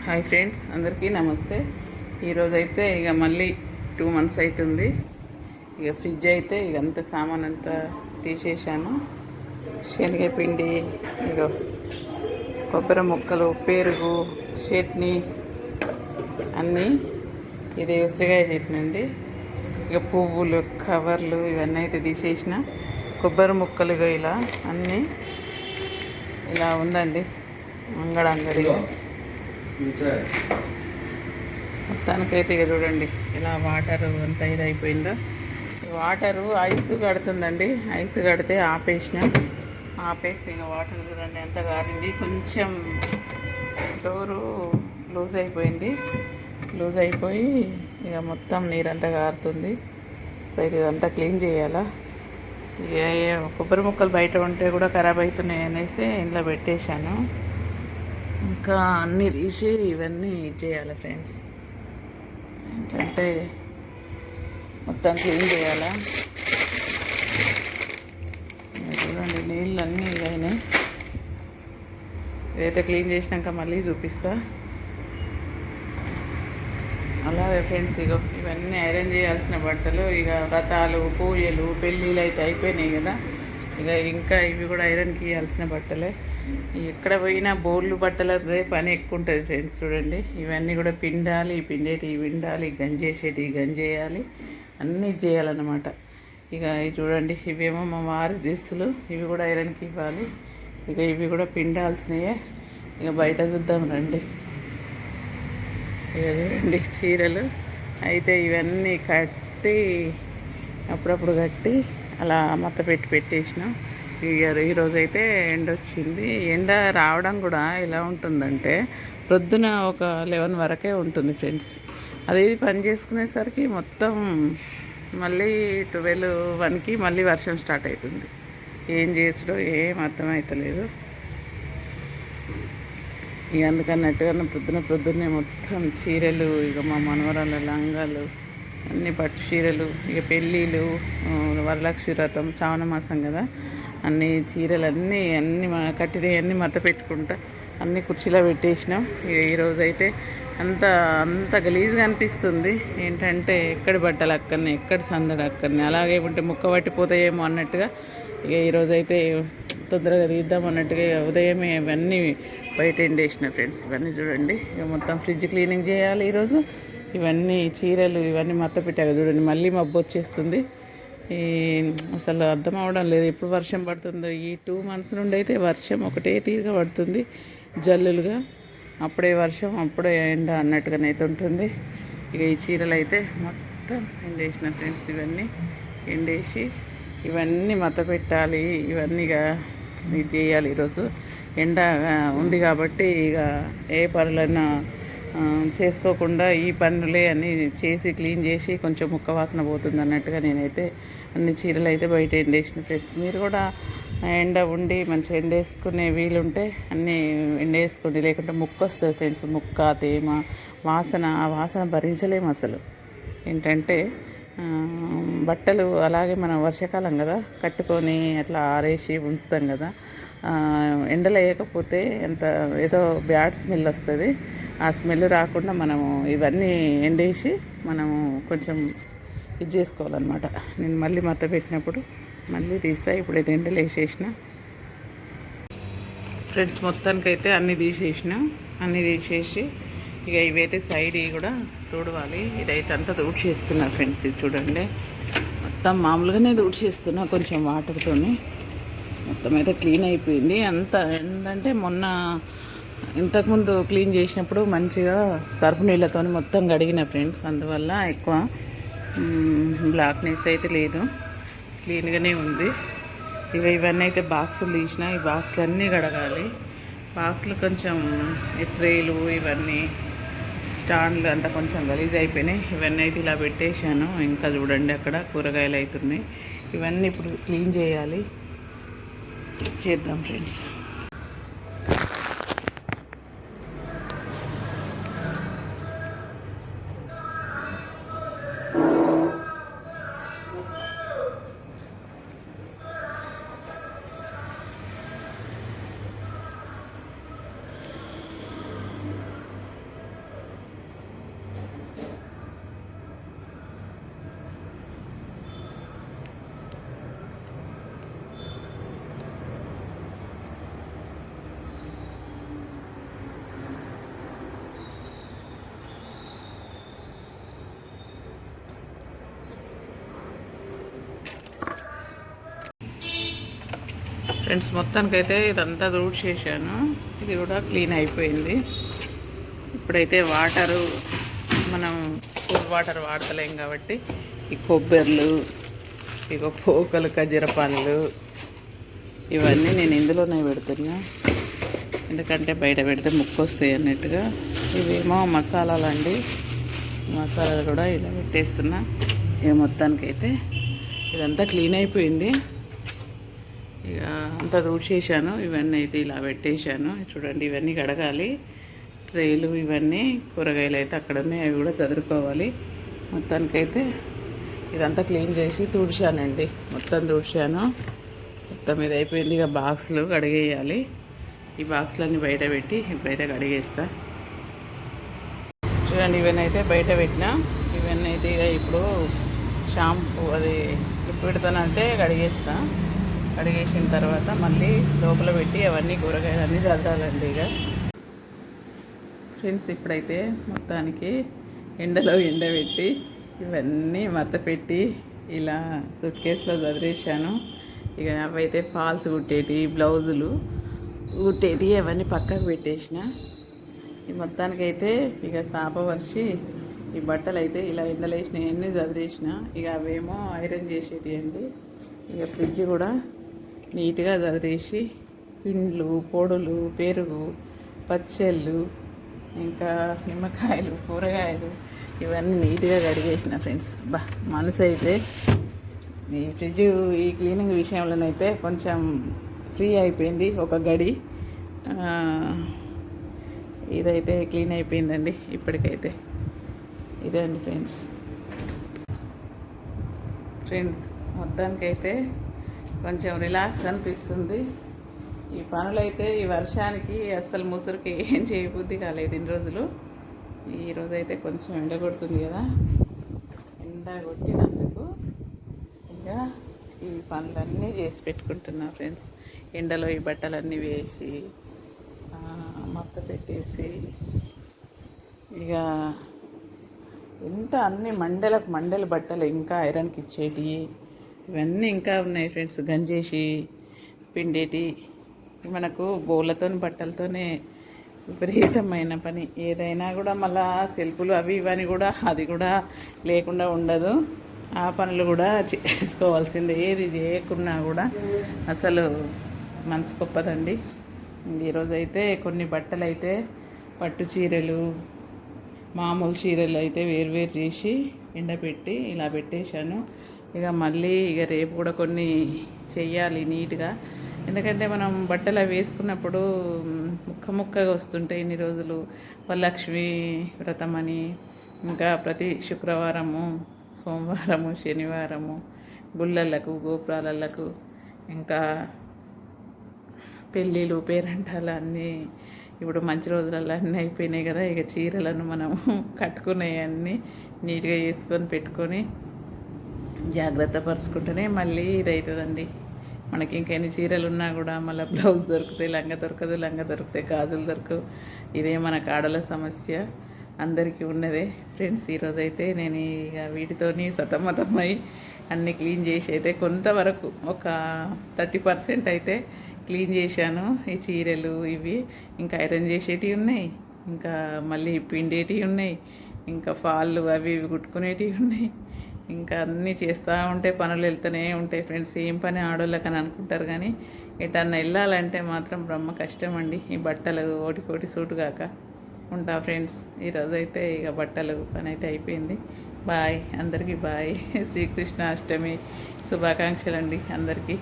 Hi friends, అందరికీ నమస్తే. ఈరోజైతే ఇక మళ్ళీ 2 months అవుతుంది. ఇక ఫ్రిడ్జ్ అయితే ఇక అంత సామాన్ అంతా తీసేసాను. శనగపిండి, ఇక కొబ్బరి ముక్కలు, పెరుగు, చట్నీ అన్నీ. ఇది ఉసిరికాయ చట్నీ అండి. ఇక పువ్వులు, కవర్లు ఇవన్నీ అయితే తీసేసిన. కొబ్బరి ముక్కలు ఇక ఇలా అన్నీ ఇలా ఉందండి అంగడిగా. మొత్తానికైతే ఇక చూడండి ఇలా వాటర్ అంతా ఇది అయిపోయిందో. Water ice కడుతుందండి. ఐస్ కడితే ఆపేసి ఇక వాటర్ చూడండి ఎంత కారింది. కొంచెం డోరు లూజ్ అయిపోయి ఇక మొత్తం నీరంతా కారుతుంది. అయితే ఇదంతా క్లీన్ చేయాలా. ఇక కొబ్బరి ముక్కలు బయట ఉంటే కూడా ఖరాబ్ అవుతున్నాయి అనేసి ఇంట్లో పెట్టేశాను. ఇంకా అన్నీ తీసి ఇవన్నీ చేయాలి ఫ్రెండ్స్. ఏంటంటే మొత్తం క్లీన్ చేయాలా. చూడండి నీళ్ళు అన్నీ అయినాయి. ఏదైతే క్లీన్ చేసినాక మళ్ళీ చూపిస్తా. అలాగే ఫ్రెండ్స్, ఇవన్నీ ఐరన్ చేయాల్సిన బట్టలు. ఇక వ్రతాలు, పూజలు, పెళ్ళిళ్ళు అయితే అయిపోయినాయి కదా. ఇంకా ఇవి కూడా ఐరన్కి ఇవ్వాల్సిన బట్టలే. ఎక్కడ పోయినా బోర్లు బట్టలదే పని ఎక్కువ ఉంటుంది ఫ్రెండ్స్. చూడండి ఇవన్నీ కూడా పిండాలి, పిండేటివి పిండాలి, గంజేసేటివి గంజేయాలి, అన్నీ చేయాలన్నమాట. ఇక ఇవి చూడండి, ఇవేమో మా వారి డ్రెస్సులు, ఇవి కూడా ఐరన్కి ఇవ్వాలి. ఇక ఇవి కూడా పిండాల్సినవే. ఇక బయట చూద్దాం రండి. ఇక చూడండి చీరలు అయితే ఇవన్నీ కట్టి అప్పుడప్పుడు కట్టి అలా మత్త పెట్టేసిన. ఈరోజు అయితే ఎండ వచ్చింది. ఎండ రావడం కూడా ఎలా ఉంటుందంటే ప్రొద్దున ఒక 11 వరకే ఉంటుంది ఫ్రెండ్స్. అది పని చేసుకునేసరికి మొత్తం మళ్ళీ 12-1కి మళ్ళీ వర్షం స్టార్ట్ అవుతుంది. ఏం చేసుడో ఏం అర్థమవుతలేదు. ఇక అందుకన్నట్టుగా ప్రొద్దున్నే మొత్తం చీరలు, ఇక మా మనవరాల లంగాలు అన్ని పట్టు చీరలు, ఇక పెళ్ళిళ్ళు, వరలక్ష్మి వ్రతం, శ్రావణ మాసం కదా, అన్ని చీరలు అన్నీ కట్టినవి అన్నీ మత పెట్టుకుంటా అన్నీ కుర్చీలో పెట్టేసినాం. ఇక ఈరోజు అయితే అంత గలీజ్గా అనిపిస్తుంది. ఏంటంటే ఎక్కడి బట్టలు అక్కడనే, ఎక్కడి సందడి అక్కడనే, అలాగే ఉంటే ముక్క పట్టిపోతాయేమో అన్నట్టుగా. ఇక ఈరోజైతే తొందరగా తీద్దాం అన్నట్టుగా ఉదయమే ఇవన్నీ బయట ఎండేసిన ఫ్రెండ్స్. ఇవన్నీ చూడండి. ఇక మొత్తం ఫ్రిడ్జ్ క్లీనింగ్ చేయాలి ఈరోజు. ఇవన్నీ చీరలు ఇవన్నీ మత్త పెట్టాక చూడండి మళ్ళీ మబ్బు వచ్చేస్తుంది. అసలు అర్థం అవడం లేదు ఎప్పుడు వర్షం పడుతుందో. ఈ 2 months నుండి అయితే వర్షం ఒకటే తీరుగా పడుతుంది, జల్లులుగా. అప్పుడే వర్షం అప్పుడే ఎండ అన్నట్టుగానైతే ఉంటుంది. ఇక ఈ చీరలు అయితే మొత్తం ఎండేసిన ఫ్రెండ్స్. ఇవన్నీ ఎండేసి ఇవన్నీ మత పెట్టాలి. ఇవన్నీగా ఇది చేయాలి. ఈరోజు ఎండ ఉంది కాబట్టి ఇక ఏ పనులైనా చేసుకోకుండా ఈ పనులే అన్నీ చేసి క్లీన్ చేసి కొంచెం ముక్క వాసన పోతుంది అన్నట్టుగా నేనైతే అన్ని చీరలు అయితే బయట ఎండేసిన ఫ్రెండ్స్. మీరు కూడా ఎండ ఉండి మంచిగా ఎండేసుకునే వీలుంటే అన్నీ ఎండేసుకోండి, లేకుంటే ముక్క వస్తుంది ఫ్రెండ్స్. ముక్క, తేమ, వాసన, ఆ వాసన భరించలేము అసలు. ఏంటంటే బట్టలు అలాగే మనం వర్షాకాలం కదా కట్టుకొని అట్లా ఆరేసి ఉంచుతాం కదా, ఎండలో వేయకపోతే ఎంత ఏదో బ్యాడ్ స్మెల్ వస్తుంది. ఆ స్మెల్ రాకుండా మనము ఇవన్నీ ఎండేసి మనము కొంచెం ఇది చేసుకోవాలన్నమాట. నేను మళ్ళీ మత్త పెట్టినప్పుడు మళ్ళీ తీస్తా. ఇప్పుడైతే ఎండలు వేసేసిన ఫ్రెండ్స్. మొత్తానికైతే అన్నీ తీసేసి ఇక ఇవైతే సైడ్ కూడా తుడవాలి. ఇదైతే అంతా తుడిచేస్తున్నా ఫ్రెండ్స్. ఇది చూడండి మొత్తం మామూలుగానే తుడిచేస్తున్నా కొంచెం వాటర్తోని. మొత్తం అయితే క్లీన్ అయిపోయింది అంతా. ఏంటంటే మొన్న ఇంతకుముందు క్లీన్ చేసినప్పుడు మంచిగా సర్ఫ్ నీళ్ళతో మొత్తం కడిగిన ఫ్రెండ్స్. అందువల్ల ఎక్కువ బ్లాక్నెస్ అయితే లేదు, క్లీన్గానే ఉంది. ఇవన్నీ అయితే బాక్సులు తీసిన. ఈ బాక్సులు అన్నీ కడగాలి. బాక్సులు కొంచెం ట్రేలు ఇవన్నీ స్టాండ్లు అంతా కొంచెం గలీజ్ అయిపోయినాయి. ఇవన్నీ అయితే ఇలా పెట్టేశాను. ఇంకా చూడండి అక్కడ కూరగాయలు అవుతున్నాయి. ఇవన్నీ ఇప్పుడు క్లీన్ చేద్దాం ఫ్రెండ్స్. ఫ్రెండ్స్ మొత్తానికైతే ఇదంతా రూట్ చేశాను. ఇది కూడా క్లీన్ అయిపోయింది. ఇప్పుడైతే వాటరు మనం కూల్ వాటర్ వాడతలేం కాబట్టి ఈ కొబ్బరిలు, ఇక పోకలు, ఖర్జూర పండ్లు ఇవన్నీ నేను ఇందులోనే పెడుతున్నా. ఎందుకంటే బయట పెడితే ముక్కొస్తాయి అన్నట్టుగా. ఇవేమో మసాలాలు అండి. మసాలాలు కూడా ఇలా పెట్టేస్తున్నా. ఇక మొత్తానికైతే ఇదంతా క్లీన్ అయిపోయింది. ఇక అంతా చేశాను. ఇవన్నీ అయితే ఇలా పెట్టేశాను. చూడండి, ఇవన్నీ కడగాలి. ట్రేలు ఇవన్నీ కూరగాయలు అయితే అక్కడ ఉన్నాయి, అవి కూడా చదువుకోవాలి. మొత్తానికైతే ఇదంతా క్లీన్ చేసి తుడిచానండి. మొత్తం తుడిచాను. మొత్తం ఇది అయిపోయింది. ఇక బాక్సులు కడిగేయాలి. ఈ బాక్సులన్నీ బయట పెట్టి ఇప్పుడైతే కడిగేస్తా. చూడండి, ఇవన్నీ అయితే బయట పెట్టినా. ఇవన్నీ అయితే ఇక ఇప్పుడు షాంపూ అది పెడతానంటే కడిగేస్తా. కడిగేసిన తర్వాత మళ్ళీ లోపల పెట్టి అవన్నీ కూరగాయలన్నీ చల్లాలండి. ఇక ఫ్రెండ్స్ ఇప్పుడైతే మొత్తానికి ఎండలో ఎండబెట్టి ఇవన్నీ మత్త పెట్టి ఇలా సూట్ కేసులో చదివేసాను. ఇక అవైతే ఫాల్స్ కుట్టేటి, బ్లౌజులు కుట్టేటి అవన్నీ పక్కకు పెట్టేసిన. ఈ మొత్తానికైతే ఇక సాపవర్చి ఈ బట్టలు అయితే ఇలా ఎండలేసినవన్నీ చదివేసిన. ఇక అవేమో ఐరన్ చేసేటి అండి. ఇక ఫ్రిడ్జ్ కూడా నీట్గా చదివేసి పిండ్లు, పొడులు, పెరుగు, పచ్చళ్ళు, ఇంకా నిమ్మకాయలు, కూరగాయలు ఇవన్నీ నీట్గా కడిగేసిన. ఫ్రెండ్స్ మనసు అయితే ఈ ఫ్రిడ్జ్ ఈ క్లీనింగ్ విషయంలోనైతే కొంచెం ఫ్రీ అయిపోయింది ఒక గడి. ఇదైతే క్లీన్ అయిపోయిందండి ఇప్పటికైతే. ఇదే అండి ఫ్రెండ్స్ మొత్తానికైతే కొంచెం రిలాక్స్ అనిపిస్తుంది. ఈ పనులైతే ఈ వర్షానికి అస్సలు ముసురుకి ఏం చేయబుద్ధి కాలేదు ఇన్ని రోజులు. ఈరోజు అయితే కొంచెం ఎండ కొడుతుంది కదా, ఎండ కొట్టినందుకు ఇక ఈ పనులన్నీ చేసి పెట్టుకుంటున్నా ఫ్రెండ్స్. ఎండలో ఈ బట్టలన్నీ వేసి మత్త పెట్టేసి ఇక ఎంత అన్ని మండల బట్టలు ఇంకా ఐరన్కి ఇచ్చేటి ఇవన్నీ ఇంకా ఉన్నాయి ఫ్రెండ్స్. గంజేసి పిండేటి మనకు బోళ్ళతో బట్టలతోనే విపరీతమైన పని. ఏదైనా కూడా మళ్ళా సెల్ఫులు అవి ఇవన్నీ కూడా అది కూడా లేకుండా ఉండదు. ఆ పనులు కూడా చేసుకోవాల్సిందే. ఏది చేయకున్నా కూడా అసలు మనసు గొప్పదండి. ఈరోజైతే కొన్ని బట్టలు అయితే పట్టు చీరలు, మామూలు చీరలు అయితే వేరు చేసి ఎండపెట్టి ఇలా పెట్టేశాను. ఇక మళ్ళీ ఇక రేపు కూడా కొన్ని చెయ్యాలి నీట్గా. ఎందుకంటే మనం బట్టలు అవి వేసుకున్నప్పుడు ముక్కగా వస్తుంటాయి ఇన్ని రోజులు. వరలక్ష్మి వ్రతం అని ఇంకా ప్రతి శుక్రవారము, సోమవారము, శనివారము గుళ్ళలకు, గోపురాలకు, ఇంకా పెళ్ళిళ్ళు, పేరంటాలు అన్నీ ఇప్పుడు మంచి రోజులలో అన్నీ అయిపోయినాయి కదా. ఇక చీరలను మనం కట్టుకునేవన్నీ నీట్గా వేసుకొని పెట్టుకొని జాగ్రత్త పరుచుకుంటేనే మళ్ళీ ఇది అవుతుందండి. మనకి ఇంకెన్ని చీరలు ఉన్నా కూడా మళ్ళీ బ్లౌజ్ దొరుకుతాయి, లంగా దొరకదు, లంగా దొరుకుతాయి, గాజులు దొరకవు. ఇదే మన కాడల సమస్య, అందరికీ ఉన్నదే ఫ్రెండ్స్. ఈరోజైతే నేను ఇక వీటితోని సతమతమై అన్నీ క్లీన్ చేసి అయితే కొంతవరకు ఒక 30% అయితే క్లీన్ చేశాను. ఈ చీరలు ఇవి ఇంకా ఐరన్ చేసేటివి ఉన్నాయి, ఇంకా మళ్ళీ పిండేటివి ఉన్నాయి, ఇంకా ఫాళ్ళు అవి ఇవి కుట్టుకునేటివి ఉన్నాయి. ఇంకా అన్నీ చేస్తూ ఉంటే పనులు వెళ్తూనే ఉంటాయి ఫ్రెండ్స్. ఏం పని ఆడోళ్ళకని అనుకుంటారు కానీ ఎటన్నా వెళ్ళాలంటే మాత్రం బ్రహ్మ కష్టం అండి. ఈ బట్టలు ఓటికోటి సూటు కాక ఉంటా ఫ్రెండ్స్. ఈరోజైతే ఇక బట్టలు పని అయితే అయిపోయింది. బాయ్ అందరికీ బాయ్. శ్రీకృష్ణ అష్టమి శుభాకాంక్షలు అండి అందరికీ.